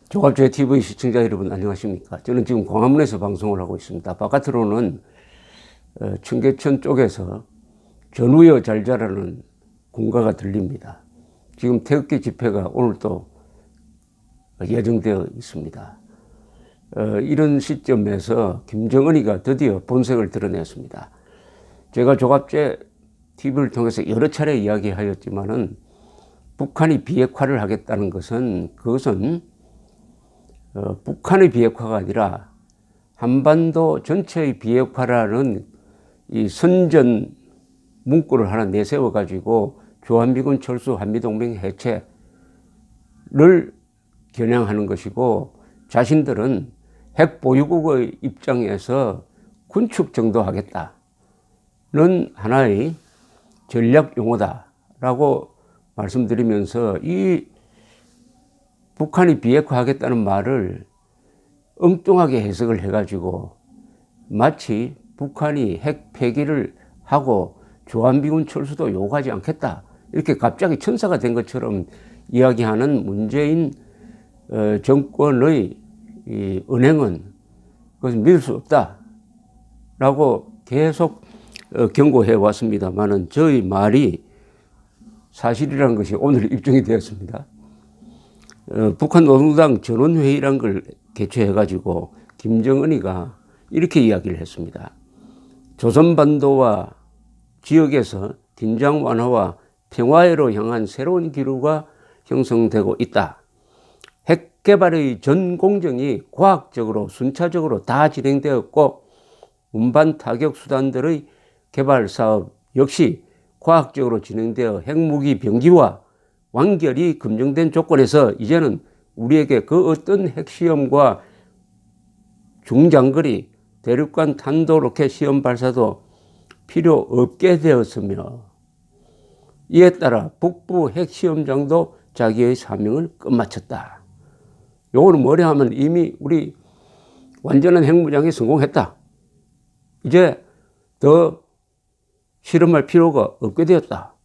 종합제 TV 시청자 여러분 안녕하십니까? 저는 지금 광화문에서 방송을 하고 있습니다. 바깥으로는 청계천 쪽에서 전우여 잘 자라는 군가가 들립니다. 지금 태극기 집회가 오늘 또 예정되어 있습니다. 이런 시점에서 김정은이가 드디어 본색을 드러냈습니다. 제가 종합제 TV를 통해서 여러 차례 이야기하였지만은 북한이 비핵화를 하겠다는 것은 그것은 북한의 비핵화가 아니라 한반도 전체의 비핵화라는 이 선전 문구를 하나 내세워 가지고 주한미군 철수 한미동맹 해체를 겨냥하는 것이고, 자신들은 핵 보유국의 입장에서 군축 정도 하겠다는 하나의 전략 용어다라고 말씀드리면서, 이 북한이 비핵화하겠다는 말을 엉뚱하게 해석을 해가지고 마치 북한이 핵 폐기를 하고 주한미군 철수도 요구하지 않겠다, 이렇게 갑자기 천사가 된 것처럼 이야기하는 문재인 정권의 이 은행은 그것을 믿을 수 없다라고 계속 경고해 왔습니다만은, 저희 말이 사실이라는 것이 오늘 입증이 되었습니다. 북한 노동당 전원회의란 걸 개최해가지고 김정은이가 이렇게 이야기를 했습니다. 조선반도와 지역에서 긴장 완화와 평화로 향한 새로운 기류가 형성되고 있다. 핵 개발의 전 공정이 과학적으로 순차적으로 다 진행되었고, 운반 타격 수단들의 개발 사업 역시 과학적으로 진행되어 핵무기 병기와 완결이 검증된 조건에서 이제는 우리에게 그 어떤 핵시험과 중장거리 대륙간 탄도 로켓 시험 발사도 필요 없게 되었으며, 이에 따라 북부 핵시험장도 자기의 사명을 끝마쳤다. 요거는 뭐냐 하면 이미 우리 완전한 핵무장에 성공했다. 이제 더 실험할 필요가 없게 되었다.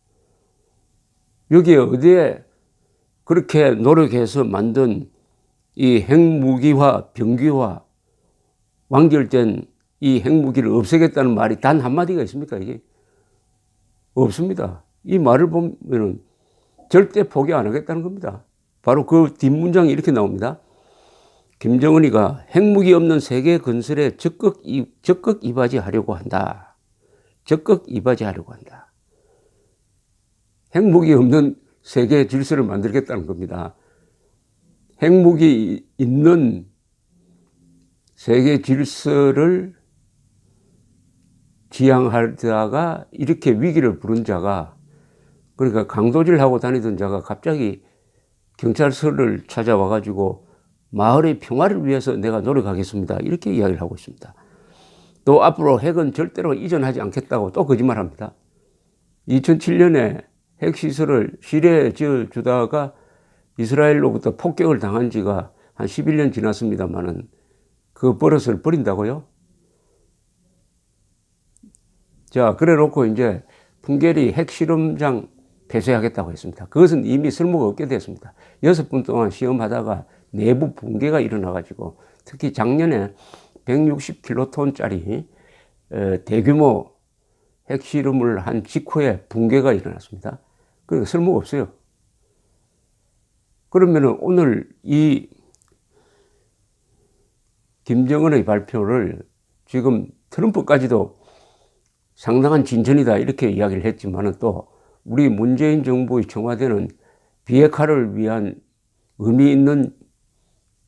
여기에 어디에 그렇게 노력해서 만든 이 핵무기화, 병기화, 완결된 이 핵무기를 없애겠다는 말이 단 한마디가 있습니까? 이게 없습니다. 이 말을 보면은 절대 포기 안 하겠다는 겁니다. 바로 그 뒷문장이 이렇게 나옵니다. 김정은이가 핵무기 없는 세계 건설에 적극 이바지하려고 한다. 적극 이바지하려고 한다. 핵무기 없는 세계 질서를 만들겠다는 겁니다. 핵무기 있는 세계 질서를 지향하다가 이렇게 위기를 부른 자가, 그러니까 강도질하고 다니던 자가 갑자기 경찰서를 찾아와 가지고 마을의 평화를 위해서 내가 노력하겠습니다, 이렇게 이야기를 하고 있습니다. 또 앞으로 핵은 절대로 이전하지 않겠다고 또 거짓말합니다. 2007년에 핵시설을 시리아에 지어주다가 이스라엘로부터 폭격을 당한 지가 한 11년 지났습니다만은 그 버릇을 버린다고요? 자, 그래 놓고 이제 풍계리 핵실험장 폐쇄하겠다고 했습니다. 그것은 이미 쓸모가 없게 됐습니다. 6분 동안 시험하다가 내부 붕괴가 일어나가지고, 특히 작년에 160킬로톤짜리 대규모 핵실험을 한 직후에 붕괴가 일어났습니다. 그러니까 쓸모가 없어요. 그러면은 오늘 이 김정은의 발표를 지금 트럼프까지도 상당한 진전이다 이렇게 이야기를 했지만은, 또 우리 문재인 정부의 청와대는 비핵화를 위한 의미 있는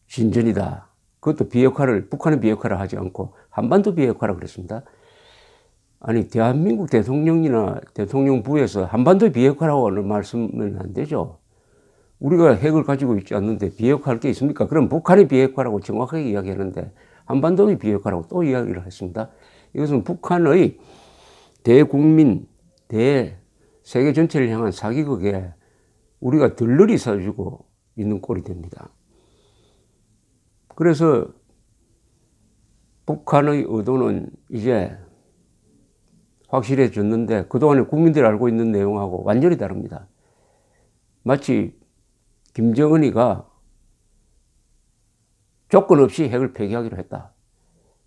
진전이다. 그것도 북한의 비핵화를 하지 않고 한반도 비핵화라고 그랬습니다. 아니, 대한민국 대통령이나 대통령부에서 한반도 비핵화라고 말씀은 안 되죠. 우리가 핵을 가지고 있지 않는데 비핵화할 게 있습니까? 그럼 북한의 비핵화라고 정확하게 이야기하는데 한반도의 비핵화라고 또 이야기를 했습니다. 이것은 북한의 대국민, 세계 전체를 향한 사기극에 우리가 들러리 서주고 있는 꼴이 됩니다. 그래서 북한의 의도는 이제 확실해졌는데, 그동안에 국민들이 알고 있는 내용하고 완전히 다릅니다. 마치 김정은이가 조건 없이 핵을 폐기하기로 했다.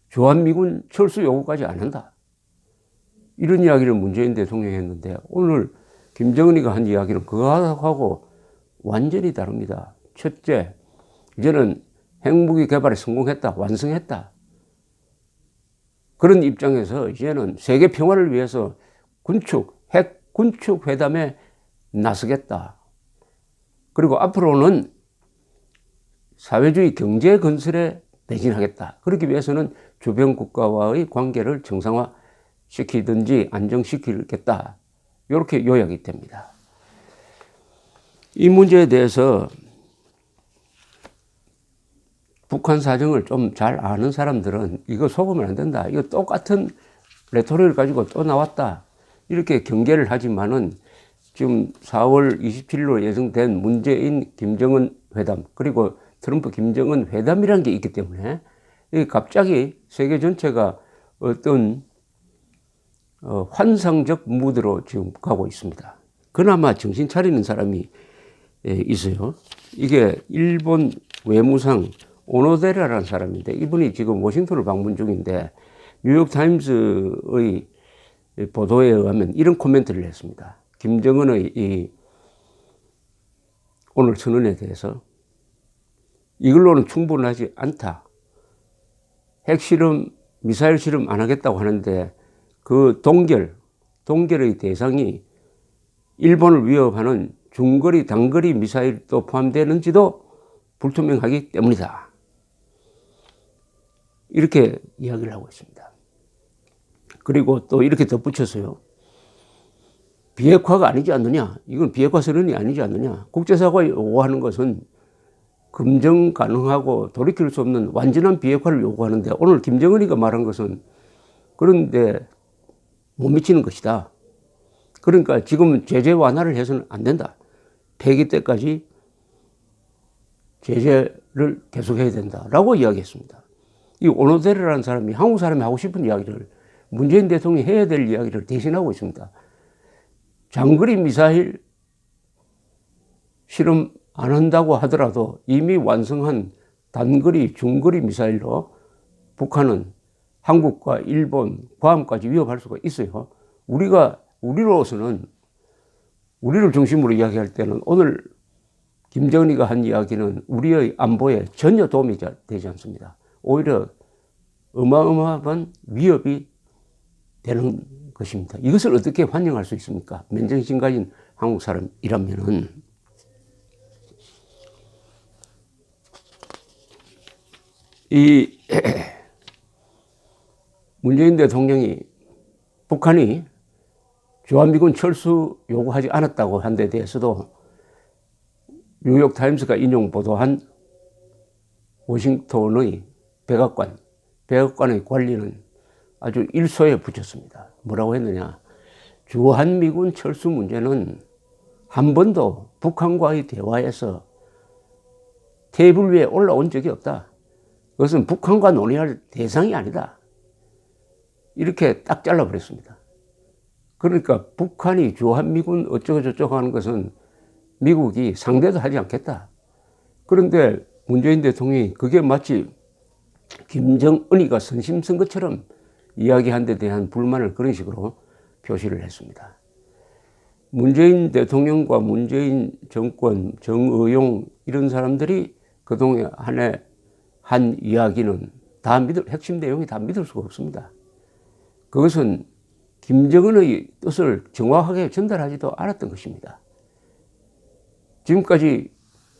주한미군 철수 요구까지 안 한다. 이런 이야기를 문재인 대통령이 했는데 오늘 김정은이가 한 이야기는 그거하고 완전히 다릅니다. 첫째, 이제는 핵무기 개발에 성공했다, 완성했다. 그런 입장에서 이제는 세계 평화를 위해서 핵 군축 회담에 나서겠다. 그리고 앞으로는 사회주의 경제 건설에 매진하겠다. 그러기 위해서는 주변 국가와의 관계를 정상화시키든지 안정시키겠다. 이렇게 요약이 됩니다. 이 문제에 대해서 북한 사정을 좀 잘 아는 사람들은 이거 속으면 안 된다. 이거 똑같은 레토릭을 가지고 또 나왔다. 이렇게 경계를 하지만은 지금 4월 27일로 예정된 문재인 김정은 회담 그리고 트럼프 김정은 회담이라는 게 있기 때문에 갑자기 세계 전체가 어떤 환상적 무드로 지금 가고 있습니다. 그나마 정신 차리는 사람이 있어요. 이게 일본 외무상 오노데라라는 사람인데 이분이 지금 워싱턴을 방문 중인데 뉴욕타임즈의 보도에 의하면 이런 코멘트를 했습니다. 김정은의 이 오늘 선언에 대해서 이걸로는 충분하지 않다. 핵실험, 미사일 실험 안 하겠다고 하는데 그 동결의 대상이 일본을 위협하는 중거리, 단거리 미사일도 포함되는지도 불투명하기 때문이다. 이렇게 이야기를 하고 있습니다. 그리고 또 이렇게 덧붙였어요. 비핵화가 아니지 않느냐. 이건 비핵화 선언이 아니지 않느냐. 국제사회가 요구하는 것은 검증 가능하고 돌이킬 수 없는 완전한 비핵화를 요구하는데 오늘 김정은이가 말한 것은 그런데 못 미치는 것이다. 그러니까 지금 제재 완화를 해서는 안 된다. 폐기 때까지 제재를 계속해야 된다라고 이야기했습니다. 이 오노데라라는 사람이 한국 사람이 하고 싶은 이야기를 문재인 대통령이 해야 될 이야기를 대신하고 있습니다. 장거리 미사일 실험 안 한다고 하더라도 이미 완성한 단거리, 중거리 미사일로 북한은 한국과 일본, 괌까지 위협할 수가 있어요. 우리로서는 우리를 중심으로 이야기할 때는 오늘 김정은이가 한 이야기는 우리의 안보에 전혀 도움이 되지 않습니다. 오히려 어마어마한 위협이 되는 것입니다. 이것을 어떻게 환영할 수 있습니까? 맨정신 가진 한국 사람이라면은. 이 문재인 대통령이 북한이 주한미군 철수 요구하지 않았다고 한 데 대해서도 뉴욕타임스가 인용 보도한 워싱턴의 백악관의 관리는 아주 일소에 붙였습니다. 뭐라고 했느냐. 주한미군 철수 문제는 한 번도 북한과의 대화에서 테이블 위에 올라온 적이 없다. 그것은 북한과 논의할 대상이 아니다. 이렇게 딱 잘라버렸습니다. 그러니까 북한이 주한미군 어쩌고저쩌고 하는 것은 미국이 상대도 하지 않겠다. 그런데 문재인 대통령이 그게 마치 김정은이가 선심 쓴 것처럼 이야기한 데 대한 불만을 그런 식으로 표시를 했습니다. 문재인 대통령과 문재인 정권, 정의용 이런 사람들이 그동안에 한 이야기는 핵심 내용이 다 믿을 수가 없습니다. 그것은 김정은의 뜻을 정확하게 전달하지도 않았던 것입니다. 지금까지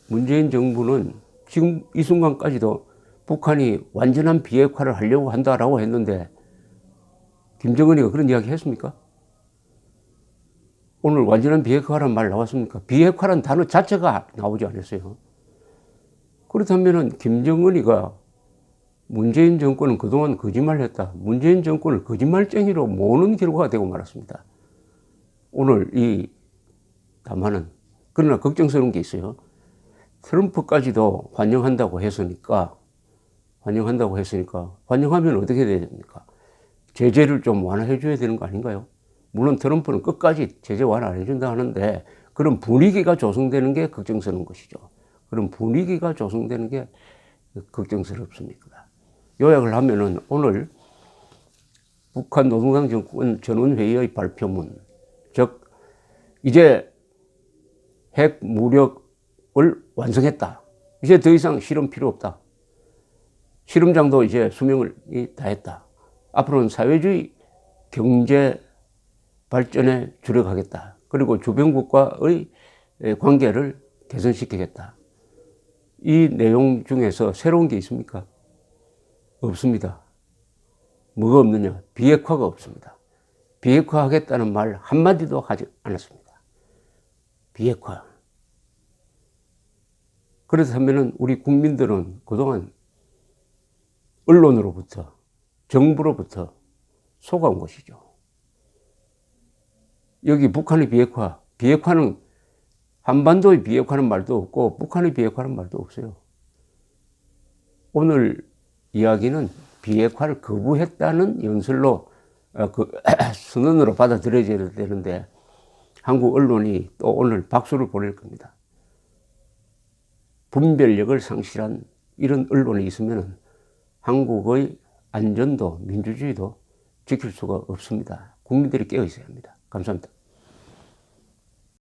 문재인 정부는 지금 이 순간까지도 북한이 완전한 비핵화를 하려고 한다라고 했는데 김정은이가 그런 이야기 했습니까? 오늘 완전한 비핵화라는 말 나왔습니까? 비핵화라는 단어 자체가 나오지 않았어요. 그렇다면 김정은이가 문재인 정권은 그동안 거짓말을 했다. 문재인 정권을 거짓말쟁이로 모는 결과가 되고 말았습니다. 오늘 이 담화는. 그러나 걱정스러운 게 있어요. 트럼프까지도 환영한다고 했으니까 환영하면 어떻게 해야 됩니까? 제재를 좀 완화해 줘야 되는 거 아닌가요? 물론 트럼프는 끝까지 제재 완화 안 해준다 하는데 그런 분위기가 조성되는 게 걱정스러운 것이죠. 그런 분위기가 조성되는 게 걱정스럽습니다. 요약을 하면은 오늘 북한 노동당 정권 전원회의의 발표문, 즉 이제 핵 무력을 완성했다. 이제 더 이상 실험 필요 없다. 실험장도 이제 수명을 다했다. 앞으로는 사회주의 경제 발전에 주력하겠다. 그리고 주변국과의 관계를 개선시키겠다. 이 내용 중에서 새로운 게 있습니까? 없습니다. 뭐가 없느냐? 비핵화가 없습니다. 비핵화하겠다는 말 한마디도 하지 않았습니다. 비핵화. 그렇다면 우리 국민들은 그동안 언론으로부터, 정부로부터 속아온 것이죠. 여기 북한의 비핵화, 비핵화는 한반도의 비핵화는 말도 없고 북한의 비핵화는 말도 없어요. 오늘 이야기는 비핵화를 거부했다는 연설로 선언으로 받아들여져야 되는데 한국 언론이 또 오늘 박수를 보낼 겁니다. 분별력을 상실한 이런 언론이 있으면 한국의 안전도 민주주의도 지킬 수가 없습니다. 국민들이 깨어 있어야 합니다. 감사합니다.